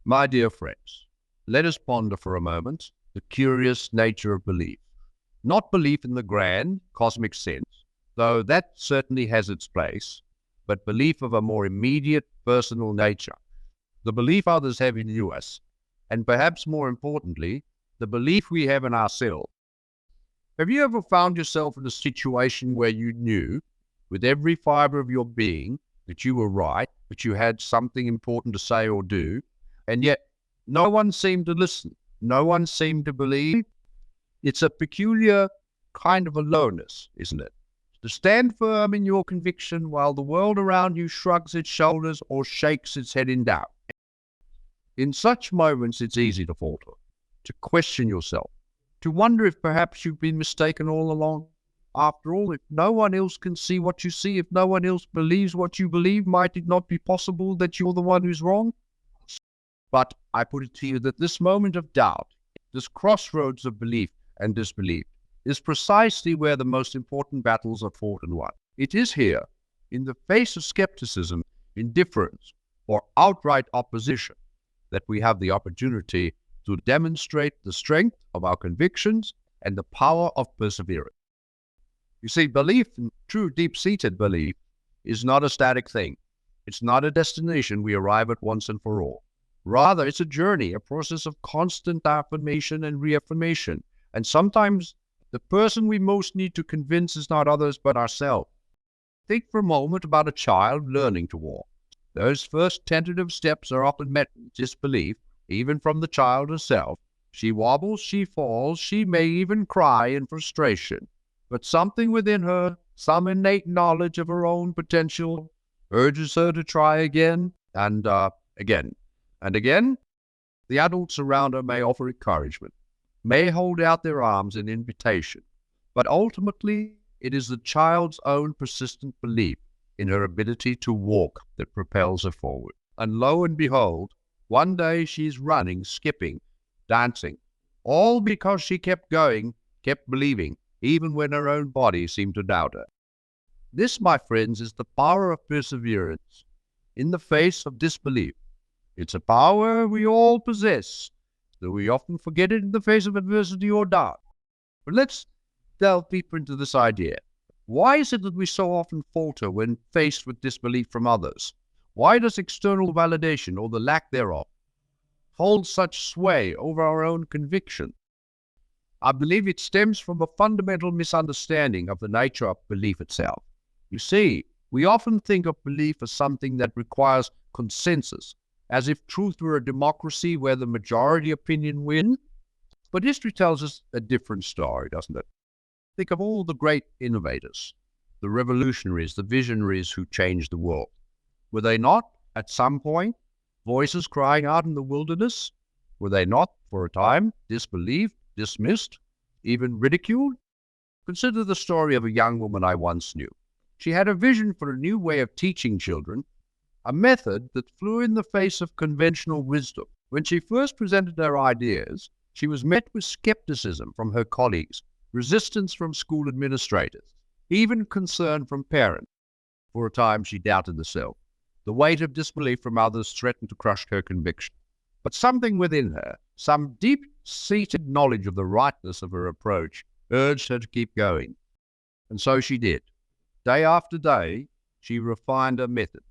My dear friends, let us ponder for a moment the curious nature of belief. Not belief in the grand, cosmic sense, though that certainly has its place, but belief of a more immediate, personal nature. The belief others have in us, and perhaps more importantly, the belief we have in ourselves. Have you ever found yourself in a situation where you knew, with every fiber of your being, that you were right, that you had something important to say or do, and yet no one seemed to listen, no one seemed to believe? It's a peculiar kind of aloneness, isn't it? To stand firm in your conviction while the world around you shrugs its shoulders or shakes its head in doubt. In such moments, it's easy to falter, to question yourself, to wonder if perhaps you've been mistaken all along. After all, if no one else can see what you see, if no one else believes what you believe, might it not be possible that you're the one who's wrong? But I put it to you that this moment of doubt, this crossroads of belief and disbelief, is precisely where the most important battles are fought and won. It is here, in the face of skepticism, indifference, or outright opposition, that we have the opportunity to demonstrate the strength of our convictions and the power of perseverance. You see, belief, true deep-seated belief, is not a static thing. It's not a destination we arrive at once and for all. Rather, it's a journey, a process of constant affirmation and reaffirmation. And sometimes the person we most need to convince is not others but ourselves. Think for a moment about a child learning to walk. Those first tentative steps are often met with disbelief, even from the child herself. She wobbles, she falls, she may even cry in frustration. But something within her, some innate knowledge of her own potential, urges her to try again and again. And again, the adults around her may offer encouragement, may hold out their arms in invitation. But ultimately, it is the child's own persistent belief in her ability to walk that propels her forward. And lo and behold, one day she's running, skipping, dancing, all because she kept going, kept believing, even when her own body seemed to doubt her. This, my friends, is the power of perseverance in the face of disbelief. It's a power we all possess, though we often forget it in the face of adversity or doubt. But let's delve deeper into this idea. Why is it that we so often falter when faced with disbelief from others? Why does external validation, or the lack thereof, hold such sway over our own conviction? I believe it stems from a fundamental misunderstanding of the nature of belief itself. You see, we often think of belief as something that requires consensus, as if truth were a democracy where the majority opinion wins. But history tells us a different story, doesn't it? Think of all the great innovators, the revolutionaries, the visionaries who changed the world. Were they not, at some point, voices crying out in the wilderness? Were they not, for a time, disbelieved, dismissed, even ridiculed? Consider the story of a young woman I once knew. She had a vision for a new way of teaching children, a method that flew in the face of conventional wisdom. When she first presented her ideas, she was met with skepticism from her colleagues, resistance from school administrators, even concern from parents. For a time, she doubted herself. The weight of disbelief from others threatened to crush her conviction. But something within her, some deep-seated knowledge of the rightness of her approach, urged her to keep going. And so she did. Day after day, she refined her methods.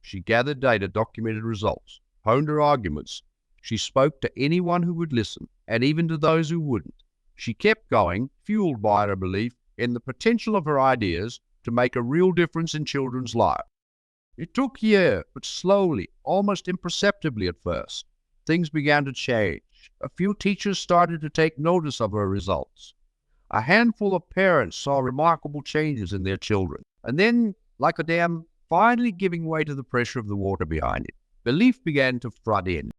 She gathered data, documented results, honed her arguments. She spoke to anyone who would listen, and even to those who wouldn't. She kept going, fueled by her belief in the potential of her ideas to make a real difference in children's lives. It took years, but slowly, almost imperceptibly at first, things began to change. A few teachers started to take notice of her results. A handful of parents saw remarkable changes in their children. And then, like a dam, finally giving way to the pressure of the water behind it, belief began to flood in.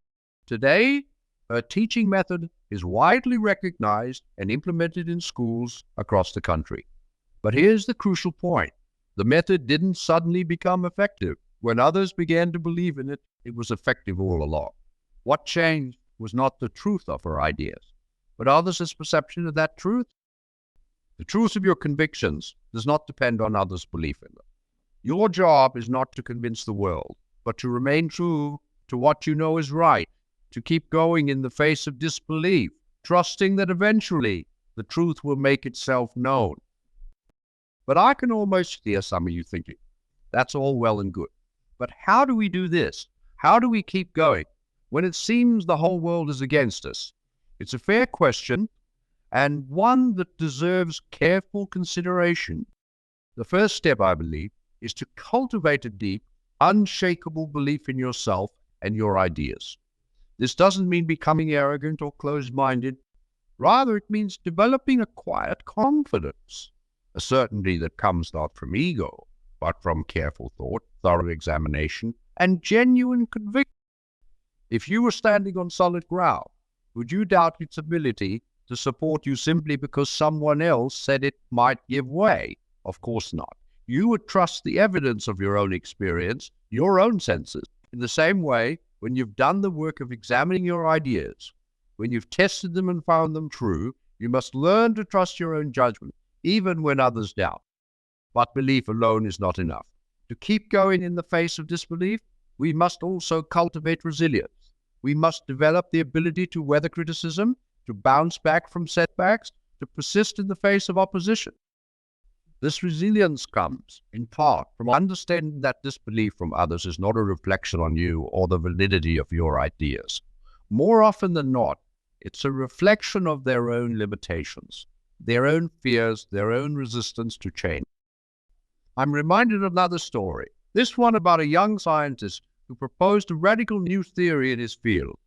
Today, her teaching method is widely recognized and implemented in schools across the country. But here's the crucial point. The method didn't suddenly become effective. When others began to believe in it, it was effective all along. What changed was not the truth of her ideas, but others' perception of that truth. The truth of your convictions does not depend on others' belief in them. Your job is not to convince the world, but to remain true to what you know is right. to keep going in the face of disbelief, trusting that eventually the truth will make itself known. But I can almost hear some of you thinking, that's all well and good. But how do we do this? How do we keep going when it seems the whole world is against us? It's a fair question, and one that deserves careful consideration. The first step, I believe, is to cultivate a deep, unshakable belief in yourself and your ideas. This doesn't mean becoming arrogant or closed-minded. Rather, it means developing a quiet confidence, a certainty that comes not from ego, but from careful thought, thorough examination, and genuine conviction. If you were standing on solid ground, would you doubt its ability to support you simply because someone else said it might give way? Of course not. You would trust the evidence of your own experience, your own senses. In the same way, when you've done the work of examining your ideas, when you've tested them and found them true, you must learn to trust your own judgment, even when others doubt. But belief alone is not enough. To keep going in the face of disbelief, we must also cultivate resilience. We must develop the ability to weather criticism, to bounce back from setbacks, to persist in the face of opposition. This resilience comes, in part, from understanding that disbelief from others is not a reflection on you or the validity of your ideas. More often than not, it's a reflection of their own limitations, their own fears, their own resistance to change. I'm reminded of another story, this one about a young scientist who proposed a radical new theory in his field.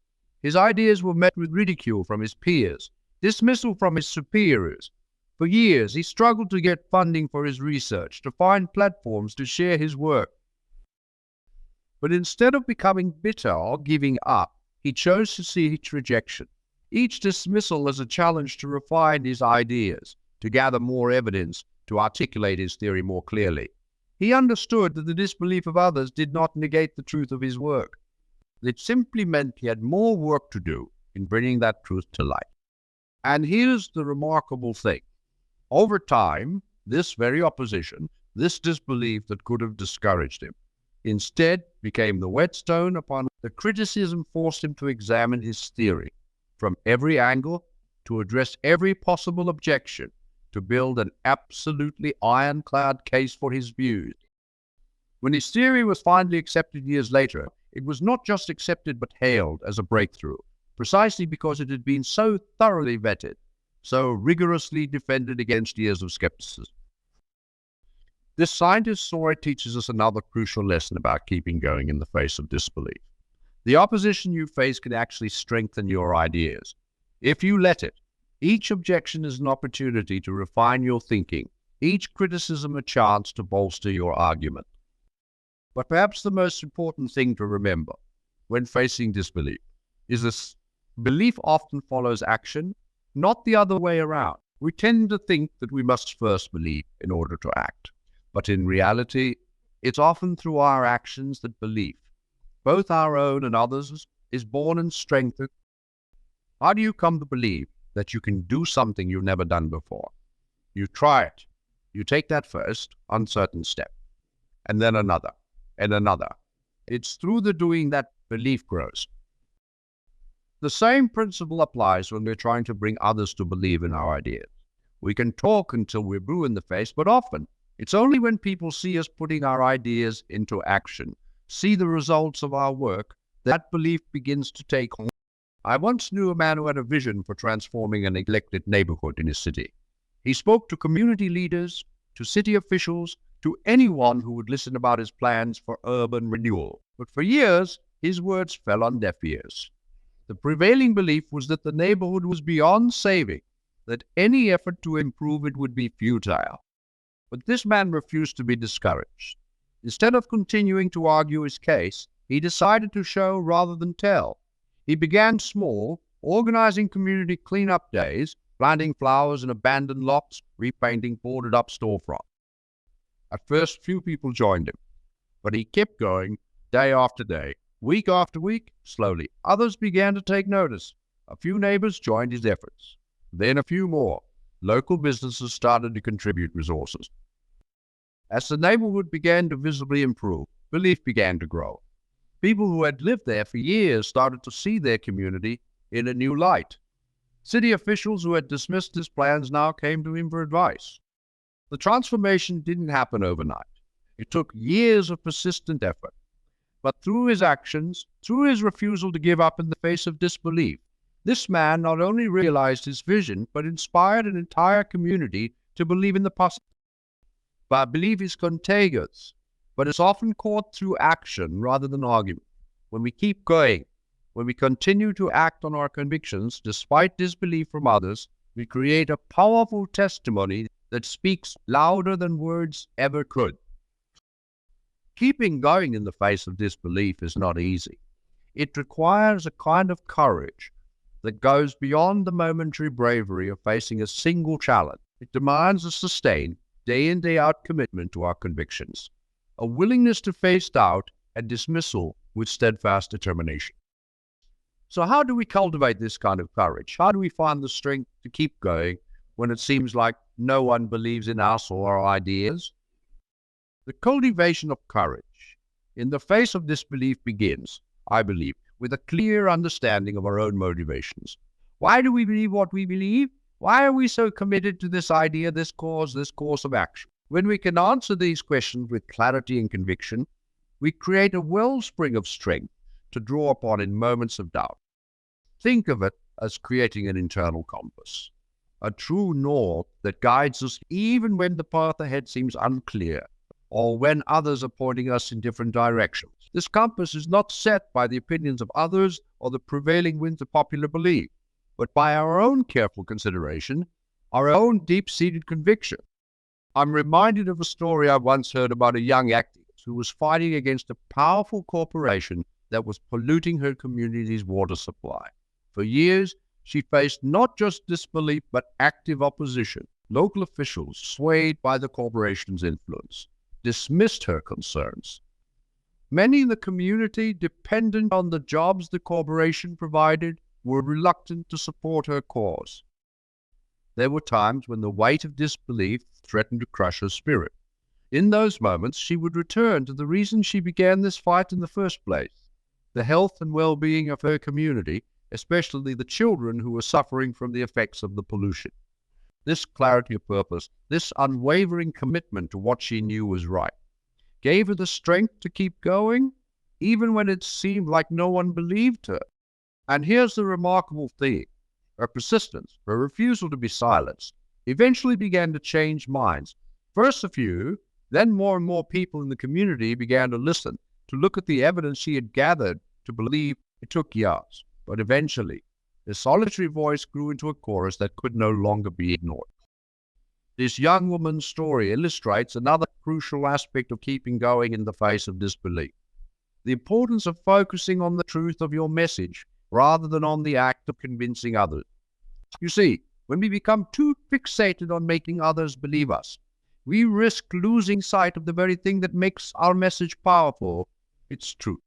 His ideas were met with ridicule from his peers, dismissal from his superiors. For years, he struggled to get funding for his research, to find platforms to share his work. But instead of becoming bitter or giving up, he chose to see each rejection, each dismissal as a challenge to refine his ideas, to gather more evidence, to articulate his theory more clearly. He understood that the disbelief of others did not negate the truth of his work. It simply meant he had more work to do in bringing that truth to light. And here's the remarkable thing. Over time, this very opposition, this disbelief that could have discouraged him, instead became the whetstone upon the criticism forced him to examine his theory from every angle, to address every possible objection, to build an absolutely ironclad case for his views. When his theory was finally accepted years later, it was not just accepted but hailed as a breakthrough, precisely because it had been so thoroughly vetted, so rigorously defended against years of skepticism. This scientist's story teaches us another crucial lesson about keeping going in the face of disbelief. The opposition you face can actually strengthen your ideas. If you let it, each objection is an opportunity to refine your thinking, each criticism a chance to bolster your argument. But perhaps the most important thing to remember when facing disbelief is this: belief often follows action, not the other way around. We tend to think that we must first believe in order to act. But in reality, it's often through our actions that belief, both our own and others, is born and strengthened. How do you come to believe that you can do something you've never done before? You try it. You take that first, uncertain step, and then another, and another. It's through the doing that belief grows. The same principle applies when we're trying to bring others to believe in our ideas. We can talk until we're blue in the face, but often it's only when people see us putting our ideas into action, see the results of our work, that belief begins to take hold. I once knew a man who had a vision for transforming a neglected neighborhood in his city. He spoke to community leaders, to city officials, to anyone who would listen about his plans for urban renewal. But for years, his words fell on deaf ears. The prevailing belief was that the neighborhood was beyond saving, that any effort to improve it would be futile. But this man refused to be discouraged. Instead of continuing to argue his case, he decided to show rather than tell. He began small, organizing community cleanup days, planting flowers in abandoned lots, repainting boarded-up storefronts. At first, few people joined him, but he kept going day after day. Week after week, slowly, others began to take notice. A few neighbors joined his efforts. Then a few more. Local businesses started to contribute resources. As the neighborhood began to visibly improve, belief began to grow. People who had lived there for years started to see their community in a new light. City officials who had dismissed his plans now came to him for advice. The transformation didn't happen overnight. It took years of persistent effort. But through his actions, through his refusal to give up in the face of disbelief, this man not only realized his vision, but inspired an entire community to believe in the possibility. But belief is contagious, but it's often caught through action rather than argument. When we keep going, when we continue to act on our convictions despite disbelief from others, we create a powerful testimony that speaks louder than words ever could. Keeping going in the face of disbelief is not easy. It requires a kind of courage that goes beyond the momentary bravery of facing a single challenge. It demands a sustained, day in, day out commitment to our convictions, a willingness to face doubt and dismissal with steadfast determination. So how do we cultivate this kind of courage? How do we find the strength to keep going when it seems like no one believes in us or our ideas? The cultivation of courage in the face of disbelief begins, I believe, with a clear understanding of our own motivations. Why do we believe what we believe? Why are we so committed to this idea, this course of action? When we can answer these questions with clarity and conviction, we create a wellspring of strength to draw upon in moments of doubt. Think of it as creating an internal compass, a true north that guides us even when the path ahead seems unclear, or when others are pointing us in different directions. This compass is not set by the opinions of others or the prevailing winds of popular belief, but by our own careful consideration, our own deep-seated conviction. I'm reminded of a story I once heard about a young activist who was fighting against a powerful corporation that was polluting her community's water supply. For years, she faced not just disbelief but active opposition. Local officials, swayed by the corporation's influence, dismissed her concerns. Many in the community, dependent on the jobs the corporation provided, were reluctant to support her cause. There were times when the weight of disbelief threatened to crush her spirit. In those moments, she would return to the reason she began this fight in the first place: the health and well-being of her community, especially the children who were suffering from the effects of the pollution. This clarity of purpose, this unwavering commitment to what she knew was right, gave her the strength to keep going, even when it seemed like no one believed her. And here's the remarkable thing. Her persistence, her refusal to be silenced, eventually began to change minds. First a few, then more and more people in the community began to listen, to look at the evidence she had gathered, to believe. It took years, but eventually, the solitary voice grew into a chorus that could no longer be ignored. This young woman's story illustrates another crucial aspect of keeping going in the face of disbelief: the importance of focusing on the truth of your message rather than on the act of convincing others. You see, when we become too fixated on making others believe us, we risk losing sight of the very thing that makes our message powerful: its truth.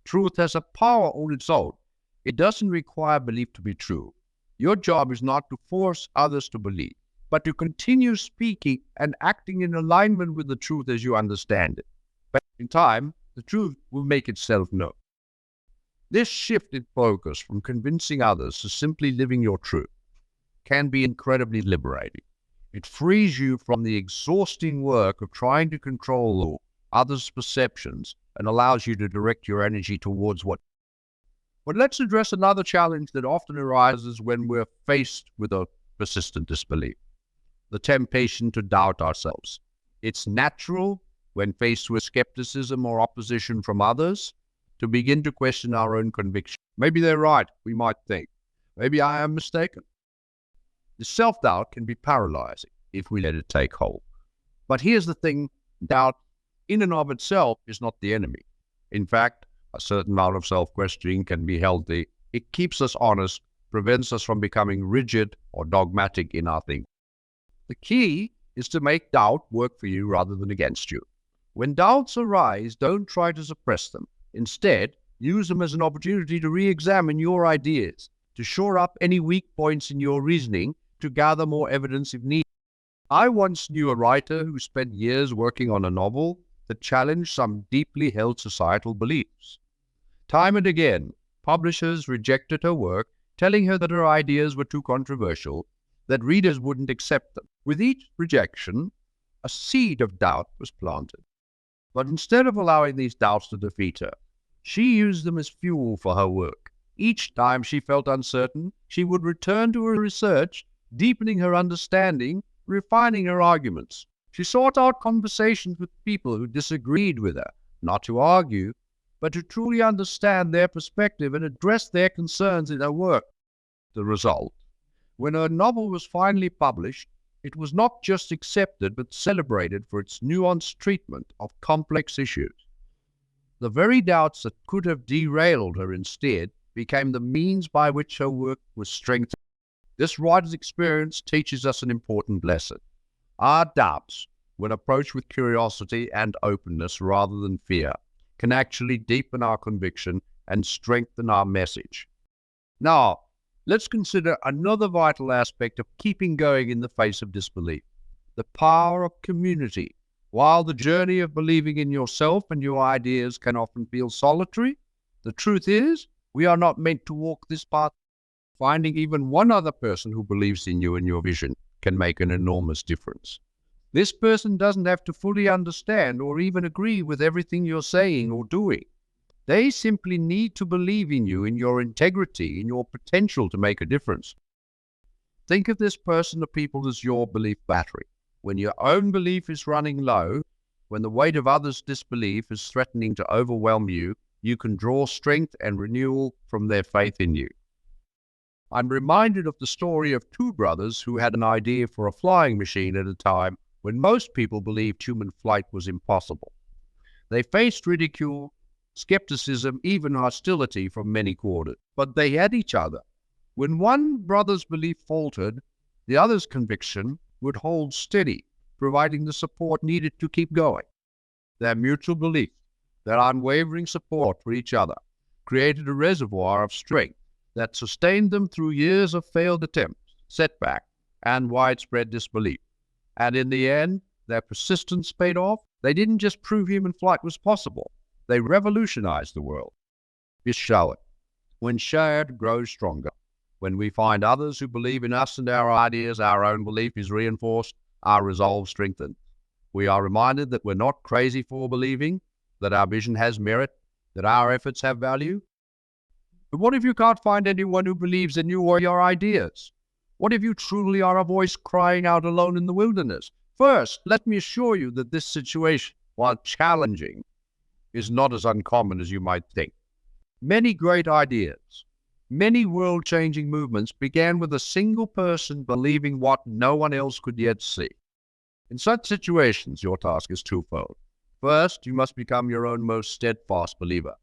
Truth has a power on its own. It doesn't require belief to be true. Your job is not to force others to believe, but to continue speaking and acting in alignment with the truth as you understand it. But in time, the truth will make itself known. This shift in focus from convincing others to simply living your truth can be incredibly liberating. It frees you from the exhausting work of trying to control others' perceptions and allows you to direct your energy towards what. But let's address another challenge that often arises when we're faced with a persistent disbelief: the temptation to doubt ourselves. It's natural, when faced with skepticism or opposition from others, to begin to question our own conviction. Maybe they're right, we might think. Maybe I am mistaken. The self-doubt can be paralyzing if we let it take hold. But here's the thing: doubt in and of itself is not the enemy. In fact, a certain amount of self-questioning can be healthy. It keeps us honest, prevents us from becoming rigid or dogmatic in our thinking. The key is to make doubt work for you rather than against you. When doubts arise, don't try to suppress them. Instead, use them as an opportunity to re-examine your ideas, to shore up any weak points in your reasoning, to gather more evidence if needed. I once knew a writer who spent years working on a novel that challenged some deeply held societal beliefs. Time and again, publishers rejected her work, telling her that her ideas were too controversial, that readers wouldn't accept them. With each rejection, a seed of doubt was planted. But instead of allowing these doubts to defeat her, she used them as fuel for her work. Each time she felt uncertain, she would return to her research, deepening her understanding, refining her arguments. She sought out conversations with people who disagreed with her, not to argue, but to truly understand their perspective and address their concerns in her work. The result: when her novel was finally published, it was not just accepted but celebrated for its nuanced treatment of complex issues. The very doubts that could have derailed her instead became the means by which her work was strengthened. This writer's experience teaches us an important lesson. Our doubts, when approached with curiosity and openness rather than fear, can actually deepen our conviction and strengthen our message. Now, let's consider another vital aspect of keeping going in the face of disbelief: the power of community. While the journey of believing in yourself and your ideas can often feel solitary, the truth is, we are not meant to walk this path. Finding even one other person who believes in you and your vision can make an enormous difference. This person doesn't have to fully understand or even agree with everything you're saying or doing. They simply need to believe in you, in your integrity, in your potential to make a difference. Think of this person or people as your belief battery. When your own belief is running low, when the weight of others' disbelief is threatening to overwhelm you, you can draw strength and renewal from their faith in you. I'm reminded of the story of two brothers who had an idea for a flying machine at a time when most people believed human flight was impossible. They faced ridicule, skepticism, even hostility from many quarters, but they had each other. When one brother's belief faltered, the other's conviction would hold steady, providing the support needed to keep going. Their mutual belief, their unwavering support for each other, created a reservoir of strength that sustained them through years of failed attempts, setback, and widespread disbelief. And in the end, their persistence paid off. They didn't just prove human flight was possible, they revolutionized the world. This show it. When shared, grows stronger. When we find others who believe in us and our ideas, our own belief is reinforced, our resolve strengthened. We are reminded that we're not crazy for believing, that our vision has merit, that our efforts have value. But what if you can't find anyone who believes in you or your ideas? What if you truly are a voice crying out alone in the wilderness? First, let me assure you that this situation, while challenging, is not as uncommon as you might think. Many great ideas, many world-changing movements began with a single person believing what no one else could yet see. In such situations, your task is twofold. First, you must become your own most steadfast believer.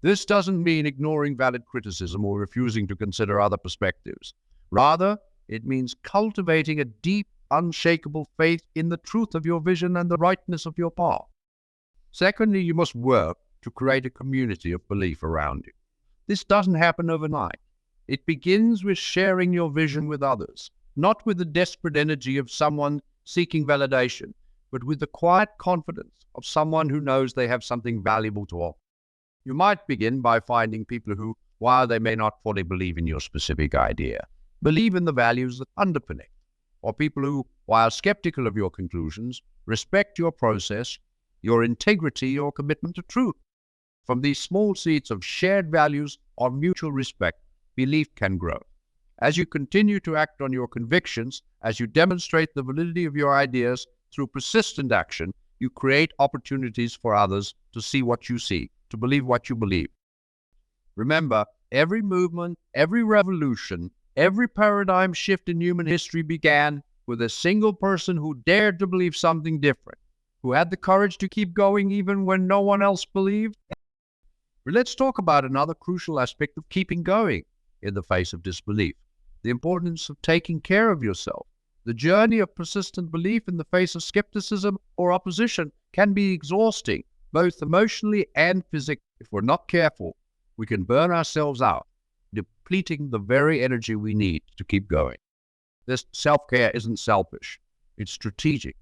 This doesn't mean ignoring valid criticism or refusing to consider other perspectives. Rather, it means cultivating a deep, unshakable faith in the truth of your vision and the rightness of your path. Secondly, you must work to create a community of belief around you. This doesn't happen overnight. It begins with sharing your vision with others, not with the desperate energy of someone seeking validation, but with the quiet confidence of someone who knows they have something valuable to offer. You might begin by finding people who, while they may not fully believe in your specific idea, believe in the values that underpin it, or people who, while skeptical of your conclusions, respect your process, your integrity, your commitment to truth. From these small seeds of shared values or mutual respect, belief can grow. As you continue to act on your convictions, as you demonstrate the validity of your ideas through persistent action, you create opportunities for others to see what you see, to believe what you believe. Remember, every movement, every revolution, every paradigm shift in human history began with a single person who dared to believe something different, who had the courage to keep going even when no one else believed. But let's talk about another crucial aspect of keeping going in the face of disbelief: the importance of taking care of yourself. The journey of persistent belief in the face of skepticism or opposition can be exhausting, both emotionally and physically. If we're not careful, we can burn ourselves out, depleting the very energy we need to keep going. This self-care isn't selfish, it's strategic.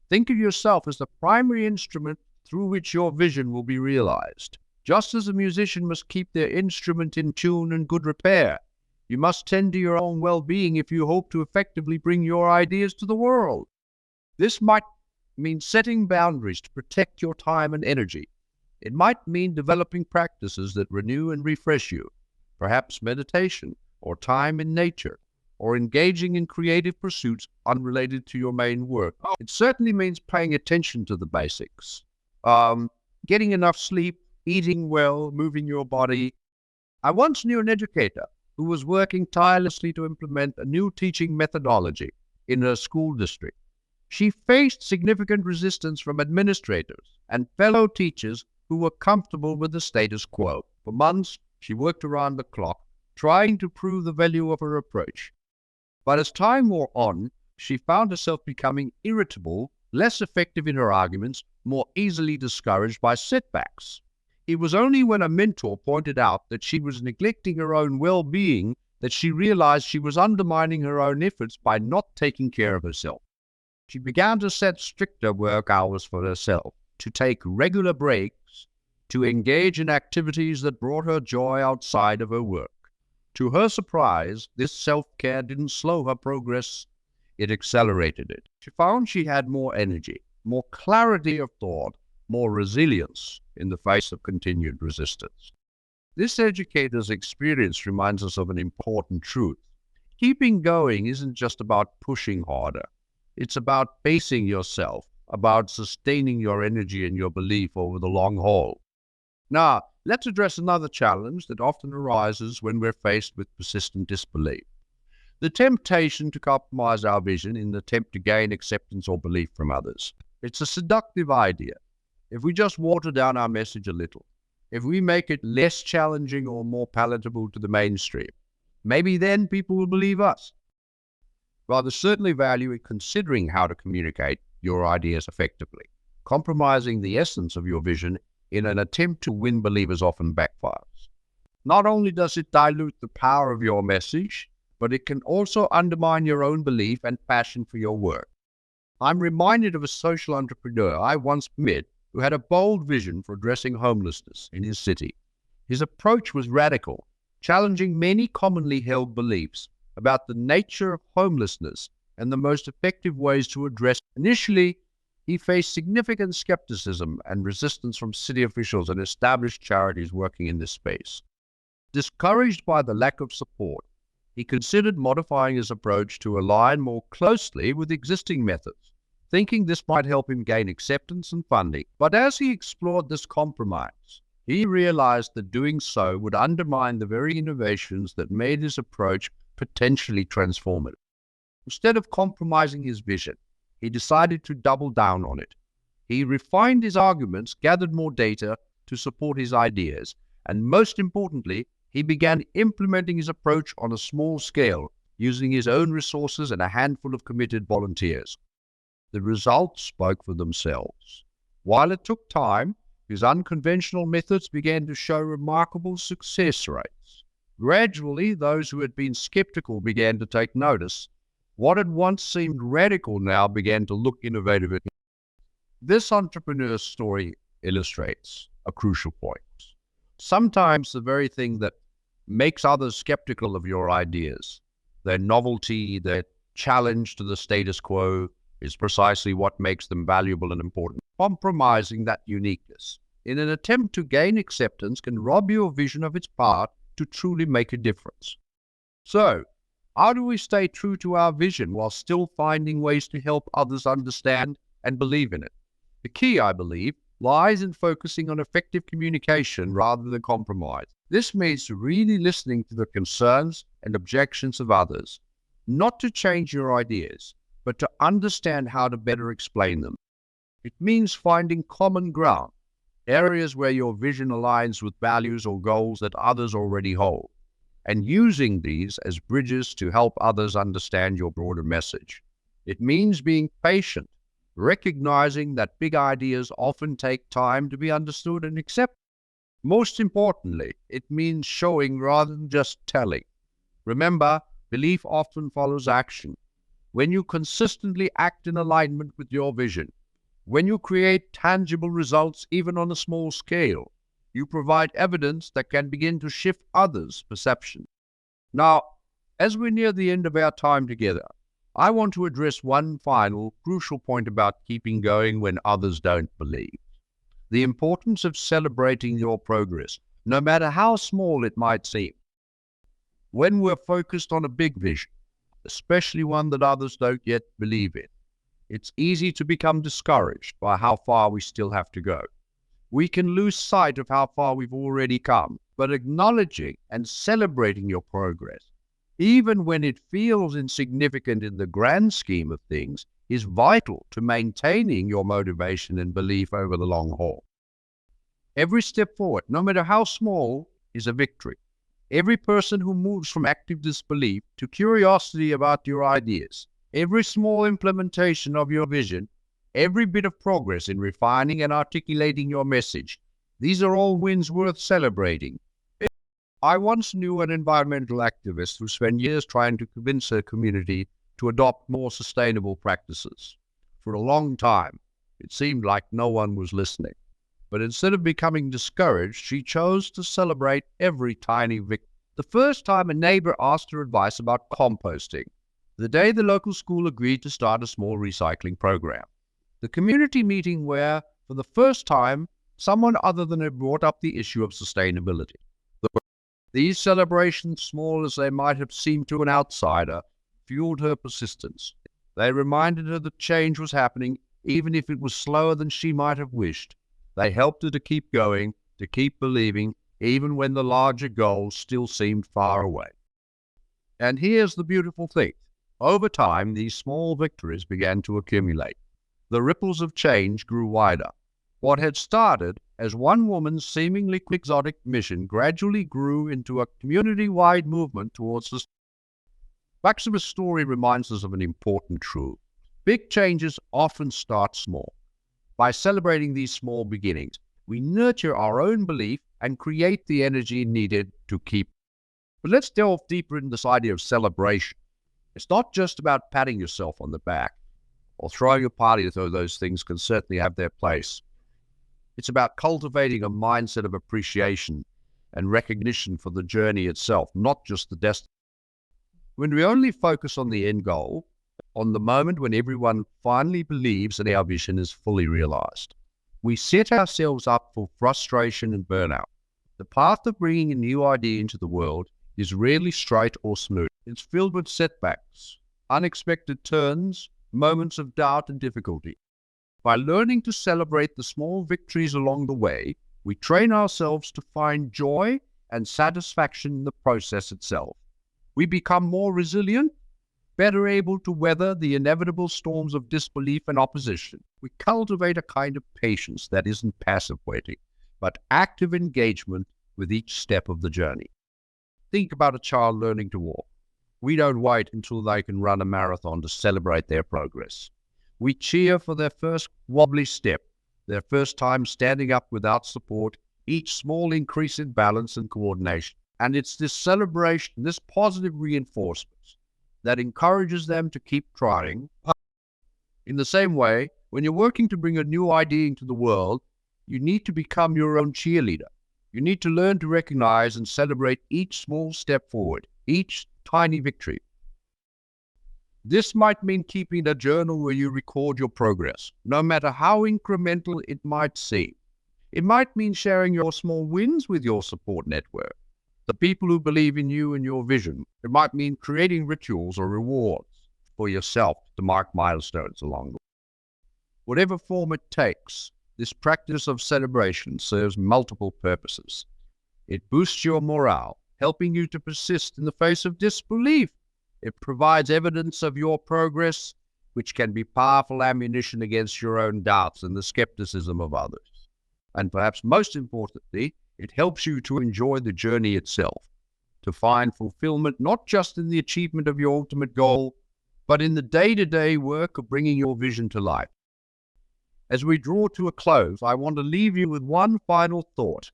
Think of yourself as the primary instrument through which your vision will be realized. Just as a musician must keep their instrument in tune and good repair, you must tend to your own well-being if you hope to effectively bring your ideas to the world. This might mean setting boundaries to protect your time and energy. It might mean developing practices that renew and refresh you, perhaps meditation or time in nature, or engaging in creative pursuits unrelated to your main work. It certainly means paying attention to the basics. Getting enough sleep, eating well, moving your body. I once knew an educator who was working tirelessly to implement a new teaching methodology in her school district. She faced significant resistance from administrators and fellow teachers who were comfortable with the status quo. For months, she worked around the clock, trying to prove the value of her approach. But as time wore on, she found herself becoming irritable, less effective in her arguments, more easily discouraged by setbacks. It was only when a mentor pointed out that she was neglecting her own well-being that she realized she was undermining her own efforts by not taking care of herself. She began to set stricter work hours for herself, to take regular breaks, to engage in activities that brought her joy outside of her work. To her surprise, this self-care didn't slow her progress, it accelerated it. She found she had more energy, more clarity of thought, more resilience in the face of continued resistance. This educator's experience reminds us of an important truth. Keeping going isn't just about pushing harder. It's about pacing yourself, about sustaining your energy and your belief over the long haul. Now, let's address another challenge that often arises when we're faced with persistent disbelief. The temptation to compromise our vision in the attempt to gain acceptance or belief from others. It's a seductive idea. If we just water down our message a little, if we make it less challenging or more palatable to the mainstream, maybe then people will believe us. While there's certainly value in considering how to communicate your ideas effectively, compromising the essence of your vision in an attempt to win believers often backfires. Not only does it dilute the power of your message, but it can also undermine your own belief and passion for your work. I'm reminded of a social entrepreneur I once met who had a bold vision for addressing homelessness in his city. His approach was radical, challenging many commonly held beliefs about the nature of homelessness and the most effective ways to address it. Initially, he faced significant skepticism and resistance from city officials and established charities working in this space. Discouraged by the lack of support, he considered modifying his approach to align more closely with existing methods, thinking this might help him gain acceptance and funding. But as he explored this compromise, he realized that doing so would undermine the very innovations that made his approach potentially transformative. Instead of compromising his vision, he decided to double down on it. He refined his arguments, gathered more data to support his ideas, and most importantly, he began implementing his approach on a small scale, using his own resources and a handful of committed volunteers. The results spoke for themselves. While it took time, his unconventional methods began to show remarkable success rates. Gradually, those who had been skeptical began to take notice. What had once seemed radical now began to look innovative. This entrepreneur's story illustrates a crucial point. Sometimes the very thing that makes others skeptical of your ideas, their novelty, their challenge to the status quo, is precisely what makes them valuable and important. Compromising that uniqueness in an attempt to gain acceptance can rob your vision of its power to truly make a difference. So, how do we stay true to our vision while still finding ways to help others understand and believe in it? The key, I believe, lies in focusing on effective communication rather than compromise. This means really listening to the concerns and objections of others, not to change your ideas, but to understand how to better explain them. It means finding common ground, areas where your vision aligns with values or goals that others already hold, and using these as bridges to help others understand your broader message. It means being patient, recognizing that big ideas often take time to be understood and accepted. Most importantly, it means showing rather than just telling. Remember, belief often follows action. When you consistently act in alignment with your vision, When you create tangible results, even on a small scale, you provide evidence that can begin to shift others' perception. Now, as we near the end of our time together, I want to address one final crucial point about keeping going when others don't believe. The importance of celebrating your progress, no matter how small it might seem. When we're focused on a big vision, especially one that others don't yet believe in, it's easy to become discouraged by how far we still have to go. We can lose sight of how far we've already come, but acknowledging and celebrating your progress, even when it feels insignificant in the grand scheme of things, is vital to maintaining your motivation and belief over the long haul. Every step forward, no matter how small, is a victory. Every person who moves from active disbelief to curiosity about your ideas, every small implementation of your vision, every bit of progress in refining and articulating your message, these are all wins worth celebrating. I once knew an environmental activist who spent years trying to convince her community to adopt more sustainable practices. For a long time, it seemed like no one was listening. But instead of becoming discouraged, she chose to celebrate every tiny victory. The first time a neighbor asked her advice about composting, the day the local school agreed to start a small recycling program. The community meeting where, for the first time, someone other than her brought up the issue of sustainability. These celebrations, small as they might have seemed to an outsider, fueled her persistence. They reminded her that change was happening, even if it was slower than she might have wished. They helped her to keep going, to keep believing, even when the larger goals still seemed far away. And here's the beautiful thing. Over time, these small victories began to accumulate. The ripples of change grew wider. What had started as one woman's seemingly quixotic mission gradually grew into a community-wide movement towards the... Maximus' story reminds us of an important truth. Big changes often start small. By celebrating these small beginnings, we nurture our own belief and create the energy needed to keep. But let's delve deeper into this idea of celebration. It's not just about patting yourself on the back or throwing a party, though those things can certainly have their place. It's about cultivating a mindset of appreciation and recognition for the journey itself, not just the destination. When we only focus on the end goal, on the moment when everyone finally believes that our vision is fully realized, we set ourselves up for frustration and burnout. The path of bringing a new idea into the world is rarely straight or smooth. It's filled with setbacks, unexpected turns, moments of doubt and difficulty. By learning to celebrate the small victories along the way, we train ourselves to find joy and satisfaction in the process itself. We become more resilient, better able to weather the inevitable storms of disbelief and opposition. We cultivate a kind of patience that isn't passive waiting, but active engagement with each step of the journey. Think about a child learning to walk. We don't wait until they can run a marathon to celebrate their progress. We cheer for their first wobbly step, their first time standing up without support, each small increase in balance and coordination. And it's this celebration, this positive reinforcement, that encourages them to keep trying. In the same way, when you're working to bring a new idea into the world, you need to become your own cheerleader. You need to learn to recognize and celebrate each small step forward, each tiny victory. This might mean keeping a journal where you record your progress, no matter how incremental it might seem. It might mean sharing your small wins with your support network, the people who believe in you and your vision. It might mean creating rituals or rewards for yourself to mark milestones along the way. Whatever form it takes, this practice of celebration serves multiple purposes. It boosts your morale, helping you to persist in the face of disbelief. It provides evidence of your progress, which can be powerful ammunition against your own doubts and the skepticism of others. And perhaps most importantly, it helps you to enjoy the journey itself, to find fulfillment not just in the achievement of your ultimate goal, but in the day-to-day work of bringing your vision to life. As we draw to a close, I want to leave you with one final thought.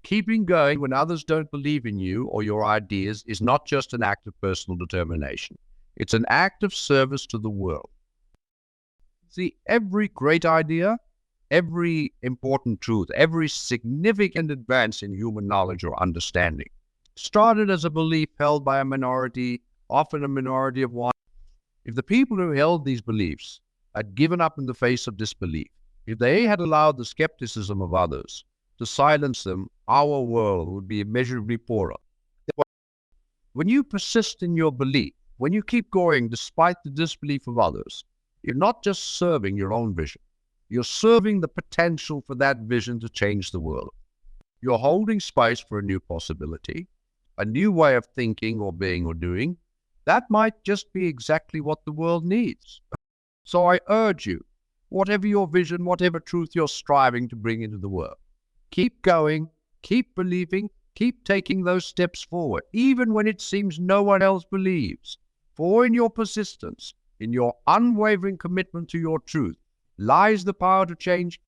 Keeping going when others don't believe in you or your ideas is not just an act of personal determination. It's an act of service to the world. See, every great idea, every important truth, every significant advance in human knowledge or understanding started as a belief held by a minority, often a minority of one. If the people who held these beliefs had given up in the face of disbelief, if they had allowed the skepticism of others to silence them, our world would be immeasurably poorer. When you persist in your belief, when you keep going despite the disbelief of others, you're not just serving your own vision. You're serving the potential for that vision to change the world. You're holding space for a new possibility, a new way of thinking or being or doing. That might just be exactly what the world needs. So I urge you, whatever your vision, whatever truth you're striving to bring into the world, keep going, keep believing, keep taking those steps forward, even when it seems no one else believes. For in your persistence, in your unwavering commitment to your truth, lies the power to change